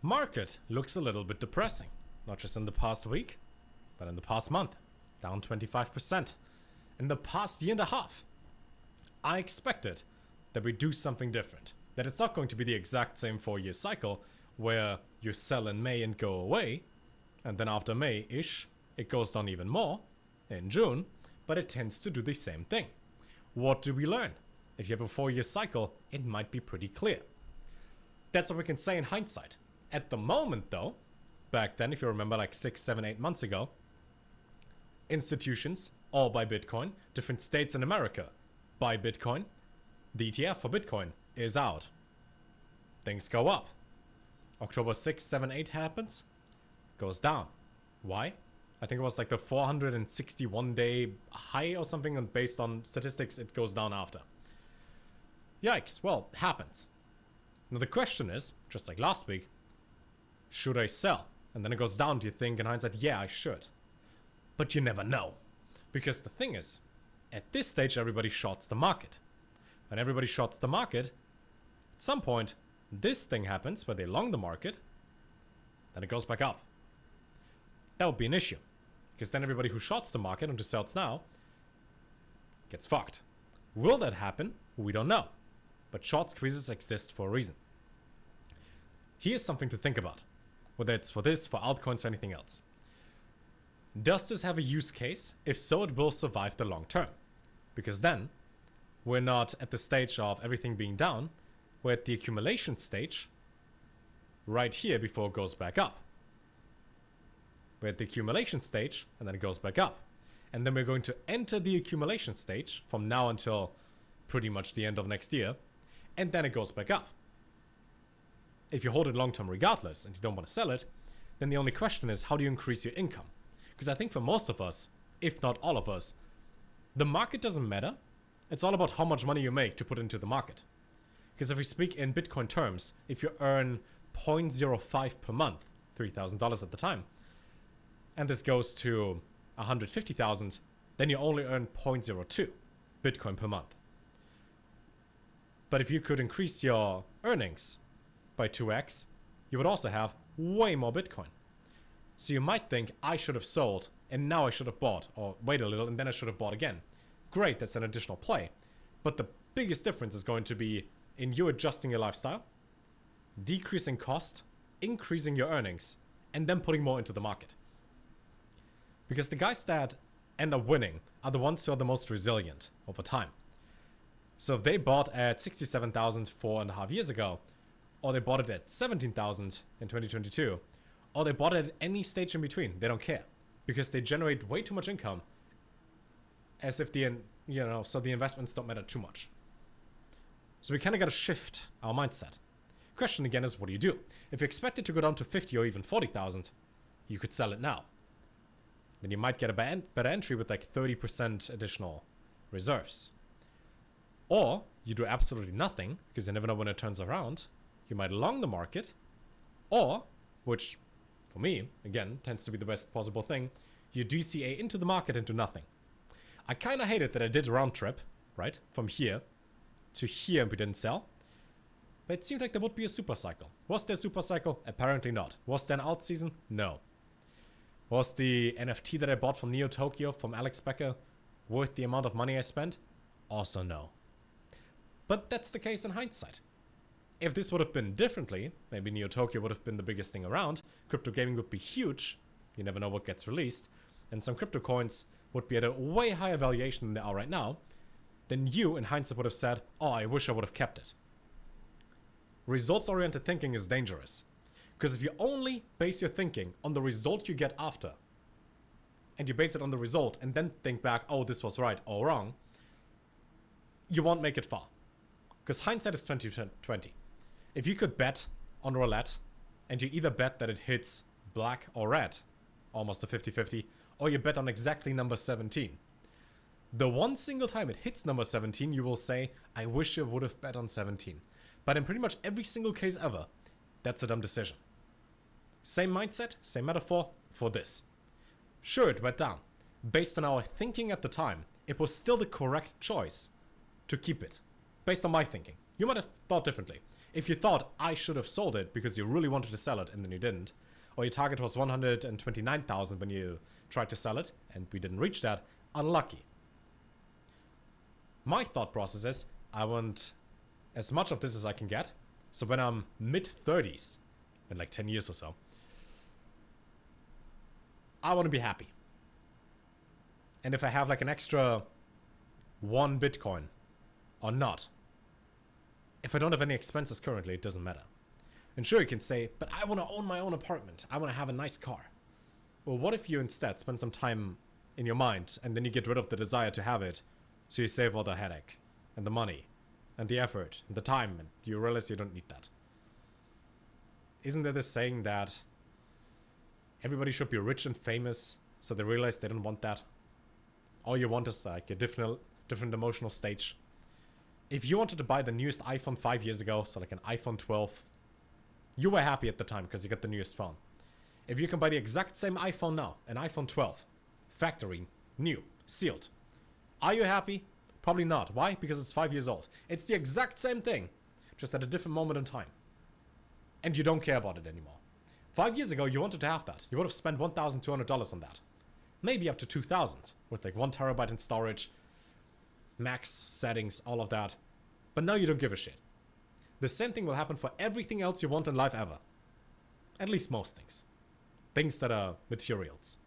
Market looks a little bit depressing, not just in the past week, but in the past month, down 25%. In the past year and a half, I expected that we do something different, that it's not going to be the exact same 4-year cycle where you sell in May and go away, and then after May-ish, it goes down even more in June, but it tends to do the same thing. What do we learn? If you have a 4-year cycle, it might be pretty clear. That's what we can say in hindsight. At the moment though, back then, if you remember like 6, 7, 8 months ago, institutions all buy Bitcoin, different states in America buy Bitcoin, the ETF for Bitcoin is out. Things go up. October 6, 7, 8 happens, goes down. Why? I think it was like the 461-day high or something, and based on statistics, it goes down after. Yikes, well, happens. Now the question is, just like last week, should I sell? And then it goes down, do you think in hindsight, yeah, I should. But you never know. Because the thing is, at this stage, everybody shorts the market. When everybody shorts the market, at some point, this thing happens where they long the market, then it goes back up. That would be an issue. Because then everybody who shorts the market and who sells now gets fucked. Will that happen? We don't know. But short squeezes exist for a reason. Here's something to think about. Whether it's for this, for altcoins, for anything else. Does this have a use case? If so, it will survive the long term. Because then, we're not at the stage of everything being down. We're at the accumulation stage right here before it goes back up. We're at the accumulation stage and then it goes back up. And then we're going to enter the accumulation stage from now until pretty much the end of next year. And then it goes back up. If you hold it long term regardless and you don't want to sell it, then the only question is, how do you increase your income? Because I think for most of us, if not all of us, the market doesn't matter. It's all about how much money you make to put into the market. Because if we speak in Bitcoin terms, if you earn 0.05 per month, $3,000 at the time, and this goes to 150,000, then you only earn 0.02 Bitcoin per month. But if you could increase your earnings by 2x, you would also have way more Bitcoin. So you might think, I should have sold and now I should have bought, or wait a little and then I should have bought again. Great, that's an additional play. But the biggest difference is going to be in you adjusting your lifestyle, decreasing cost, increasing your earnings, and then putting more into the market. Because the guys that end up winning are the ones who are the most resilient over time. So if they bought at 67,000 4.5 years ago, or they bought it at 17,000 in 2022, or they bought it at any stage in between, they don't care. Because they generate way too much income, as if so the investments don't matter too much. So we kind of got to shift our mindset. Question again is, what do you do? If you expect it to go down to 50 or even 40,000, you could sell it now. Then you might get a better entry with like 30% additional reserves. Or you do absolutely nothing, because you never know when it turns around. You might long the market, or, which for me, again, tends to be the best possible thing, you DCA into the market and do nothing. I kind of hate it that I did a round trip, right, from here to here and we didn't sell. But it seemed like there would be a super cycle. Was there a super cycle? Apparently not. Was there an alt season? No. Was the NFT that I bought from Neo Tokyo, from Alex Becker, worth the amount of money I spent? Also no. But that's the case in hindsight. If this would have been differently, maybe Neo Tokyo would have been the biggest thing around, crypto gaming would be huge, you never know what gets released, and some crypto coins would be at a way higher valuation than they are right now, then you, in hindsight, would have said, oh, I wish I would have kept it. Results-oriented thinking is dangerous. Because if you only base your thinking on the result you get after, and you base it on the result and then think back, oh, this was right or wrong, you won't make it far. Because hindsight is 20/20. If you could bet on roulette, and you either bet that it hits black or red, almost a 50-50, or you bet on exactly number 17. The one single time it hits number 17, you will say, I wish I would have bet on 17. But in pretty much every single case ever, that's a dumb decision. Same mindset, same metaphor for this. Sure, it went down. Based on our thinking at the time, it was still the correct choice to keep it. Based on my thinking. You might have thought differently. If you thought I should have sold it because you really wanted to sell it and then you didn't, or your target was 129,000 when you tried to sell it and we didn't reach that, unlucky. My thought process is I want as much of this as I can get. So when I'm mid-30s, in like 10 years or so, I want to be happy. And if I have like an extra 1 Bitcoin or not, if I don't have any expenses currently, it doesn't matter. And sure, you can say, but I want to own my own apartment. I want to have a nice car. Well, what if you instead spend some time in your mind and then you get rid of the desire to have it, so you save all the headache and the money and the effort and the time, and you realize you don't need that? Isn't there this saying that everybody should be rich and famous, so they realize they don't want that? All you want is like a different emotional stage. If you wanted to buy the newest iPhone 5 years ago, so like an iPhone 12, you were happy at the time because you got the newest phone. If you can buy the exact same iPhone now, an iPhone 12, factory, new, sealed, are you happy? Probably not. Why? Because it's 5 years old. It's the exact same thing, just at a different moment in time. And you don't care about it anymore. 5 years ago, you wanted to have that. You would have spent $1,200 on that. Maybe up to $2,000 with like 1 terabyte in storage, max settings, all of that. But now you don't give a shit. The same thing will happen for everything else you want in life ever. At least most things. Things that are materials.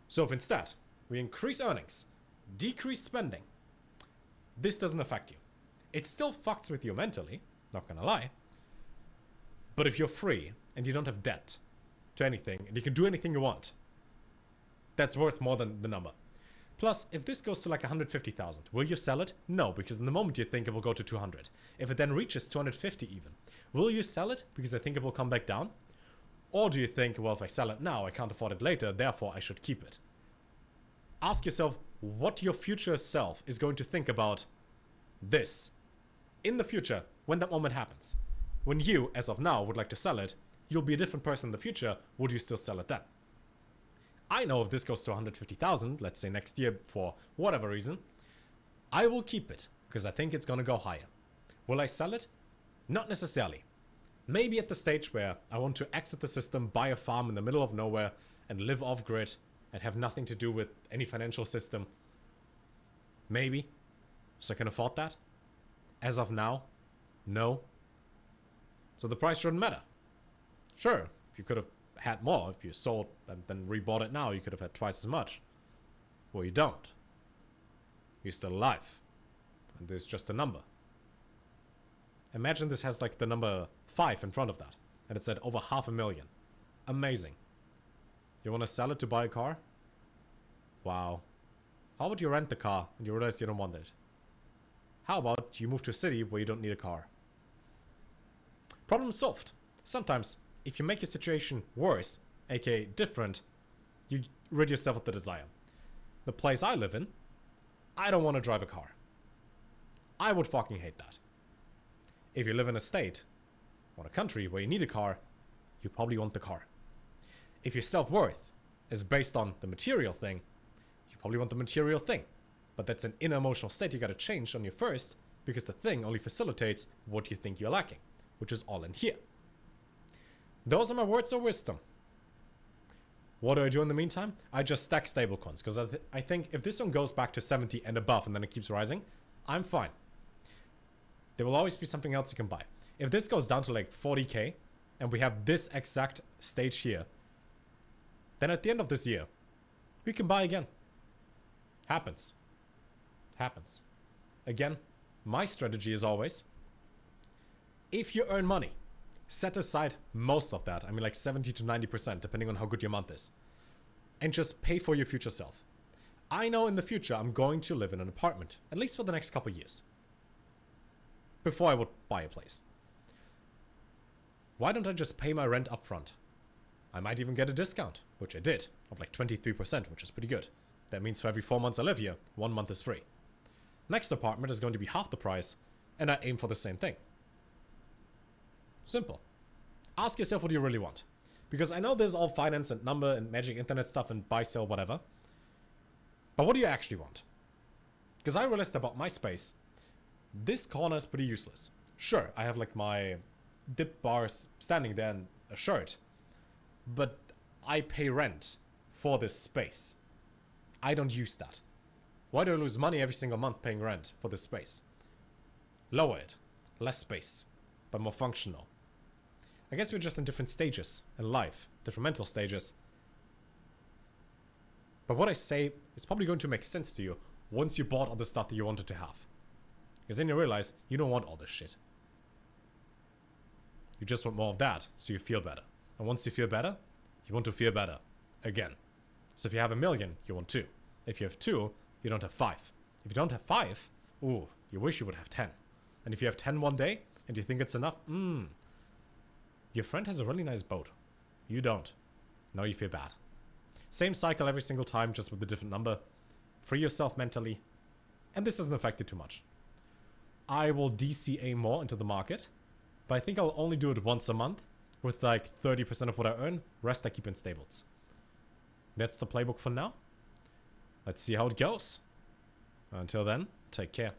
So if instead we increase earnings, decrease spending, this doesn't affect you. It still fucks with you mentally, not gonna lie. But if you're free and you don't have debt to anything and you can do anything you want, that's worth more than the number. Plus, if this goes to like 150,000, will you sell it? No, because in the moment you think it will go to 200. If it then reaches 250 even, will you sell it because I think it will come back down? Or do you think, well, if I sell it now, I can't afford it later, therefore I should keep it? Ask yourself what your future self is going to think about this in the future when that moment happens. When you, as of now, would like to sell it, you'll be a different person in the future. Would you still sell it then? I know if this goes to 150,000, let's say next year for whatever reason, I will keep it because I think it's going to go higher. Will I sell it? Not necessarily. Maybe at the stage where I want to exit the system, buy a farm in the middle of nowhere and live off grid and have nothing to do with any financial system. Maybe. So I can afford that. As of now, no. So the price shouldn't matter. Sure, you could have had more if you sold and then rebought it now. You could have had twice as much. Well, you don't. You're still alive. And there's just a number. Imagine this has like the number 5 in front of that. And it's at over 500,000. Amazing. You want to sell it to buy a car? Wow. How about you rent the car and you realize you don't want it? How about you move to a city where you don't need a car? Problem solved. Sometimes, if you make your situation worse, aka different, you rid yourself of the desire. The place I live in, I don't want to drive a car. I would fucking hate that. If you live in a state or a country where you need a car, you probably want the car. If your self-worth is based on the material thing, you probably want the material thing. But that's an inner emotional state you gotta change on you first, because the thing only facilitates what you think you're lacking, which is all in here. Those are my words of wisdom. What do I do in the meantime? I just stack stablecoins, because I think if this one goes back to 70 and above and then it keeps rising, I'm fine. There will always be something else you can buy. If this goes down to like 40k, and we have this exact stage here, then at the end of this year, we can buy again. Happens. Happens. Again, my strategy is always, if you earn money, set aside most of that, I mean like 70 to 90%, depending on how good your month is, and just pay for your future self. I know in the future I'm going to live in an apartment, at least for the next couple years, before I would buy a place. Why don't I just pay my rent up front? I might even get a discount, which I did, of like 23%, which is pretty good. That means for every 4 months I live here, 1 month is free. Next apartment is going to be half the price, and I aim for the same thing. Simple. Ask yourself what you really want. Because I know there's all finance and number and magic internet stuff and buy, sell, whatever. But what do you actually want? Because I realized about my space, this corner is pretty useless. Sure, I have like my dip bars standing there in a shirt. But I pay rent for this space. I don't use that. Why do I lose money every single month paying rent for this space? Lower it. Less space, but more functional. I guess we're just in different stages in life, different mental stages. But what I say is probably going to make sense to you once you bought all the stuff that you wanted to have. Because then you realize you don't want all this shit. You just want more of that, so you feel better. And once you feel better, you want to feel better again. So if you have 1 million, you want 2. If you have 2, you don't have 5. If you don't have 5, ooh, you wish you would have 10. And if you have 10 one day, and you think it's enough, your friend has a really nice boat. You don't. Now you feel bad. Same cycle every single time, just with a different number. Free yourself mentally. And this doesn't affect it too much. I will DCA more into the market, but I think I'll only do it once a month with like 30% of what I earn. Rest I keep in stables. That's the playbook for now. Let's see how it goes. Until then, take care.